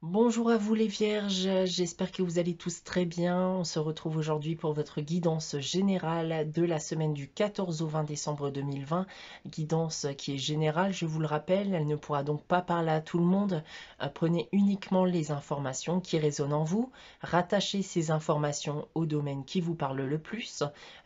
Bonjour à vous les vierges, j'espère que vous allez tous très bien. On se retrouve aujourd'hui pour votre guidance générale de la semaine du 14 au 20 décembre 2020. Guidance qui est générale, je vous le rappelle, elle ne pourra donc pas parler à tout le monde. Prenez uniquement les informations qui résonnent en vous. Rattachez ces informations au domaine qui vous parle le plus.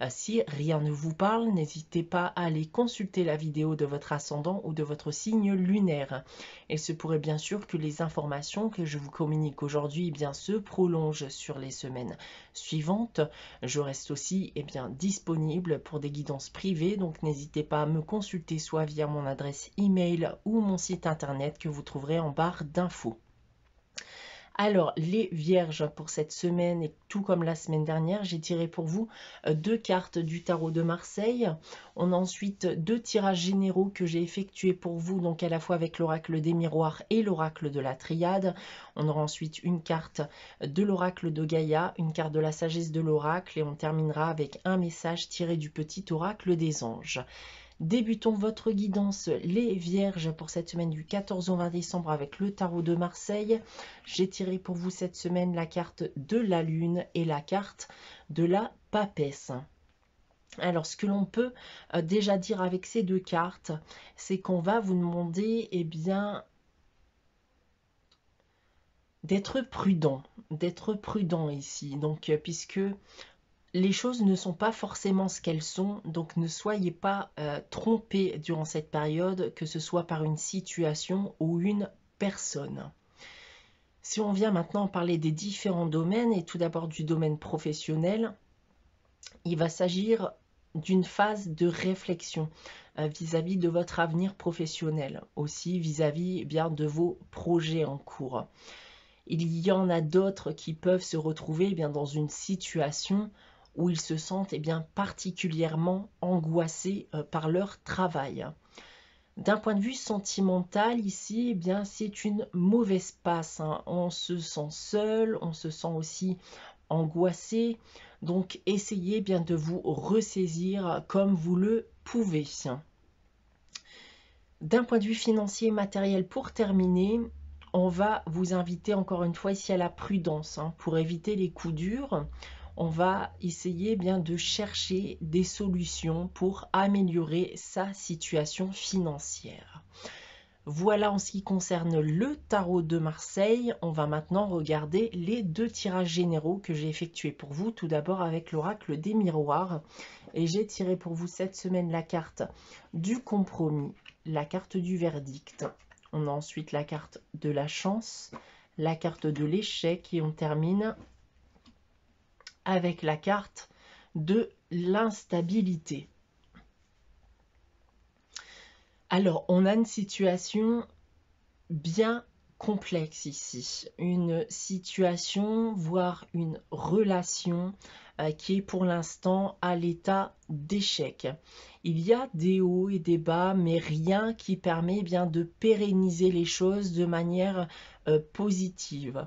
Si rien ne vous parle, n'hésitez pas à aller consulter la vidéo de votre ascendant ou de votre signe lunaire. Il se pourrait bien sûr que les informations que je vous communique aujourd'hui se prolongent sur les semaines suivantes. Je reste aussi disponible pour des guidances privées, donc n'hésitez pas à me consulter soit via mon adresse email ou mon site internet que vous trouverez en barre d'infos. Alors, les vierges, pour cette semaine, et tout comme la semaine dernière, j'ai tiré pour vous deux cartes du tarot de Marseille. On a ensuite deux tirages généraux que j'ai effectués pour vous, donc à la fois avec l'oracle des miroirs et l'oracle de la triade. On aura ensuite une carte de l'oracle de Gaïa, une carte de la sagesse de l'oracle, et on terminera avec un message tiré du petit oracle des anges. Débutons votre guidance, les vierges, pour cette semaine du 14 au 20 décembre avec le tarot de Marseille. J'ai tiré pour vous cette semaine la carte de la lune et la carte de la papesse. Alors, ce que l'on peut déjà dire avec ces deux cartes, c'est qu'on va vous demander d'être prudent ici. Donc, puisque les choses ne sont pas forcément ce qu'elles sont, donc ne soyez pas trompés durant cette période, que ce soit par une situation ou une personne. Si on vient maintenant parler des différents domaines, et tout d'abord du domaine professionnel, il va s'agir d'une phase de réflexion vis-à-vis de votre avenir professionnel, aussi vis-à-vis de vos projets en cours. Il y en a d'autres qui peuvent se retrouver dans une situation où ils se sentent particulièrement angoissés par leur travail. D'un point de vue sentimental, ici, c'est une mauvaise passe. On se sent seul, on se sent aussi angoissé. Donc, essayez de vous ressaisir comme vous le pouvez. D'un point de vue financier et matériel, pour terminer, on va vous inviter encore une fois ici à la prudence. Pour éviter les coups durs, on va essayer de chercher des solutions pour améliorer sa situation financière. Voilà en ce qui concerne le tarot de Marseille. On va maintenant regarder les deux tirages généraux que j'ai effectués pour vous. Tout d'abord avec l'oracle des miroirs. Et j'ai tiré pour vous cette semaine la carte du compromis, la carte du verdict. On a ensuite la carte de la chance, la carte de l'échec et on termine avec la carte de l'instabilité. Alors, on a une situation bien complexe ici, une situation, voire une relation qui est pour l'instant à l'état d'échec. Il y a des hauts et des bas, mais rien qui permet de pérenniser les choses de manière positive.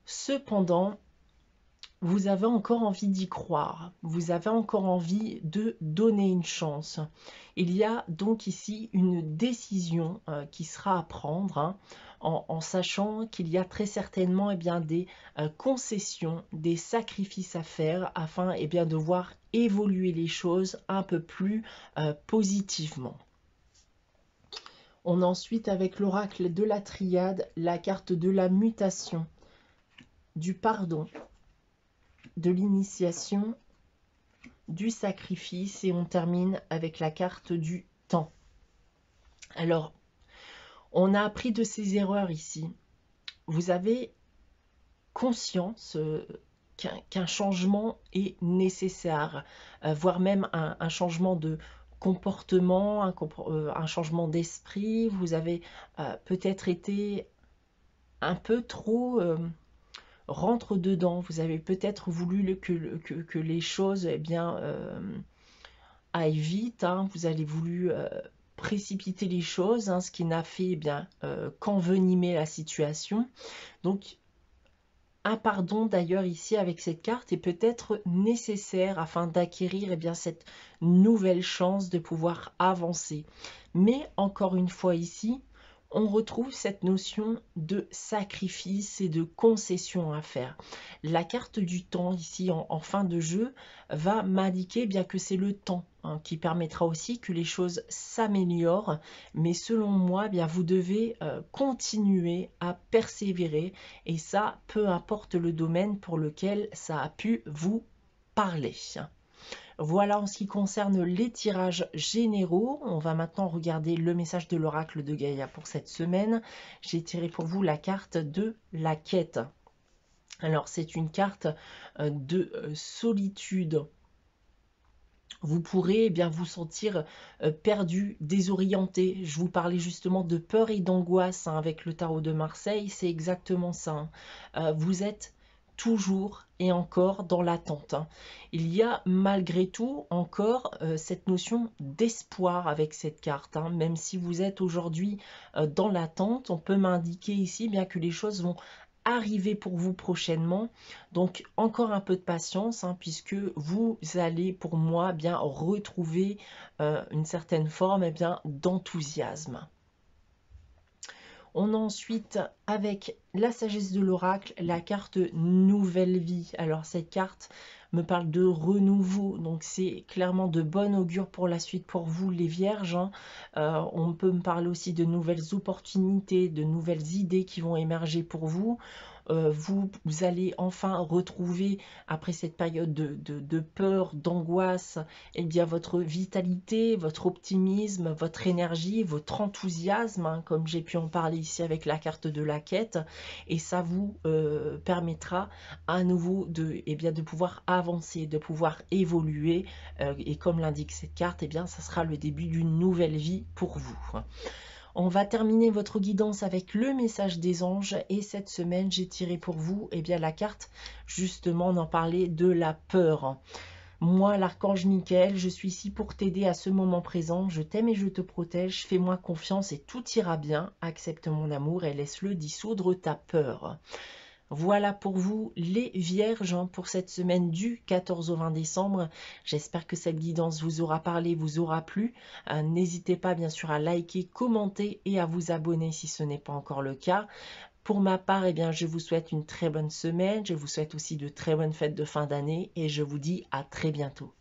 Cependant, vous avez encore envie d'y croire, vous avez encore envie de donner une chance. Il y a donc ici une décision qui sera à prendre en sachant qu'il y a très certainement des concessions, des sacrifices à faire afin de voir évoluer les choses un peu plus positivement. On a ensuite avec l'oracle de la triade la carte de la mutation, du pardon, de l'initiation, du sacrifice et on termine avec la carte du temps. Alors, on a appris de ces erreurs ici. Vous avez conscience qu'un changement est nécessaire, voire même un changement de comportement, un changement d'esprit. Vous avez peut-être été un peu trop rentre dedans. Vous avez peut-être voulu que les choses aillent vite. Vous avez voulu précipiter les choses, ce qui n'a fait qu'envenimer la situation. Donc, un pardon d'ailleurs ici avec cette carte est peut-être nécessaire afin d'acquérir cette nouvelle chance de pouvoir avancer. Mais encore une fois ici, on retrouve cette notion de sacrifice et de concession à faire. La carte du temps ici en fin de jeu va m'indiquer bien que c'est le temps qui permettra aussi que les choses s'améliorent, mais selon moi, bien vous devez continuer à persévérer, et ça, peu importe le domaine pour lequel ça a pu vous parler. Voilà en ce qui concerne les tirages généraux. On va maintenant regarder le message de l'oracle de Gaïa pour cette semaine. J'ai tiré pour vous la carte de la quête. Alors c'est une carte de solitude. Vous pourrez bien vous sentir perdu, désorienté. Je vous parlais justement de peur et d'angoisse avec le tarot de Marseille. C'est exactement ça. Vous êtes toujours et encore dans l'attente. Il y a malgré tout encore cette notion d'espoir avec cette carte. Même si vous êtes aujourd'hui dans l'attente, on peut m'indiquer ici bien que les choses vont arriver pour vous prochainement. Donc encore un peu de patience puisque vous allez pour moi bien retrouver une certaine forme bien d'enthousiasme. On a ensuite, avec la sagesse de l'oracle, la carte nouvelle vie. Alors cette carte me parle de renouveau, donc c'est clairement de bon augure pour la suite pour vous les vierges. On peut me parler aussi de nouvelles opportunités, de nouvelles idées qui vont émerger pour vous. Vous allez enfin retrouver, après cette période de peur, d'angoisse, eh bien votre vitalité, votre optimisme, votre énergie, votre enthousiasme, comme j'ai pu en parler ici avec la carte de la quête, et ça vous permettra à nouveau de pouvoir avancer, de pouvoir évoluer, et comme l'indique cette carte, eh bien ça sera le début d'une nouvelle vie pour vous. On va terminer votre guidance avec le message des anges, et cette semaine j'ai tiré pour vous la carte, justement on en parlait, de la peur. Moi, l'archange Michael, je suis ici pour t'aider à ce moment présent. Je t'aime et je te protège. Fais-moi confiance et tout ira bien. Accepte mon amour et laisse-le dissoudre ta peur. Voilà pour vous les vierges pour cette semaine du 14 au 20 décembre. J'espère que cette guidance vous aura parlé, vous aura plu. N'hésitez pas bien sûr à liker, commenter et à vous abonner si ce n'est pas encore le cas. Pour ma part, je vous souhaite une très bonne semaine. Je vous souhaite aussi de très bonnes fêtes de fin d'année et je vous dis à très bientôt.